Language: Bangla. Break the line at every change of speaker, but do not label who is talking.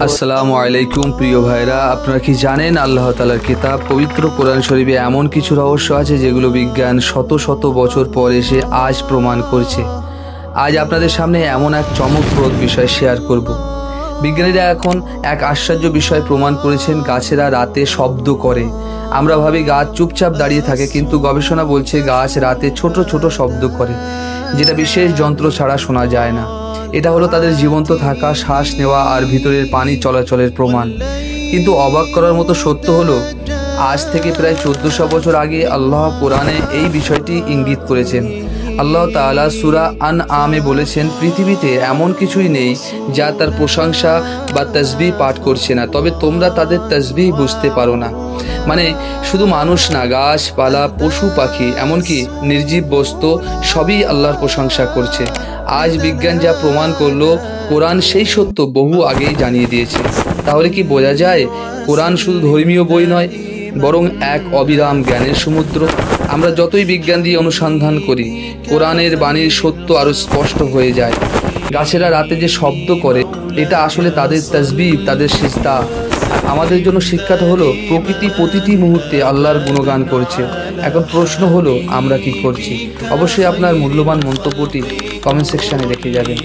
আসসালামু আলাইকুম প্রিয় ভাইরা, আপনারা কি জানেন আল্লাহ তাআলার কিতাব পবিত্র কোরআন শরীফে এমন কিছু রহস্য আছে যেগুলো বিজ্ঞান শত শত বছর পর এসে আজ প্রমাণ করছে। আজ আপনাদের সামনে এমন এক চমকপ্রদ বিষয় শেয়ার করব। বিজ্ঞানীরা এখন এক আশ্চর্য বিষয় প্রমাণ করেছেন, গাছেরা রাতে শব্দ করে। আমরা ভাবি গাছ চুপচাপ দাঁড়িয়ে থাকে, কিন্তু গবেষণা বলছে গাছ রাতে ছোট ছোট শব্দ করে, যেটা বিশেষ যন্ত্র ছাড়া শোনা যায় না। এটা হলো তাদের জীবন্ত থাকা, শ্বাস নেওয়া আর ভিতরের পানি চলাচলের প্রমাণ। কিন্তু অবাক করার মতো সত্য হলো, আজ থেকে প্রায় 1400 বছর আগে আল্লাহ কোরআনে এই বিষয়টি ইঙ্গিত করেছেন। আল্লাহ তাআলা সূরা আনআমে বলেছেন, পৃথিবীতে এমন কিছুই নেই যা তার প্রশংসা বা তাসবিহ পাঠ করছে না, তবে তোমরা তাদের তাসবিহ বুঝতে পারো না। মানে শুধু মানুষ না, গাছপালা, পশু পাখি, এমনকি নির্জীব বস্তু সবই আল্লাহর প্রশংসা করছে। আজ বিজ্ঞান যা প্রমাণ করলো, কোরআন সেই সত্য বহু আগেই জানিয়ে দিয়েছে। তাহলে কি বোঝা যায়, কোরআন শুধু ধর্মীয় বই নয়, বরং এক অবিরাম জ্ঞানের সমুদ্র। আমরা যতই বিজ্ঞান দিয়ে অনুসন্ধান করি, কোরআনের বাণীর সত্য আরও স্পষ্ট হয়ে যায়। গাছেরা রাতে যে শব্দ করে, এটা আসলে তাদের তাসবিহ, তাদের সিজদা। আমাদের জন্য শিক্ষাটা হলো, প্রকৃতি প্রতিটি মুহূর্তে আল্লাহর গুণগান করছে। এখন প্রশ্ন হলো, আমরা কি করছি? অবশ্যই আপনার মূল্যবান মন্তব্যটি কমেন্ট সেকশনে রেখে যাবেন।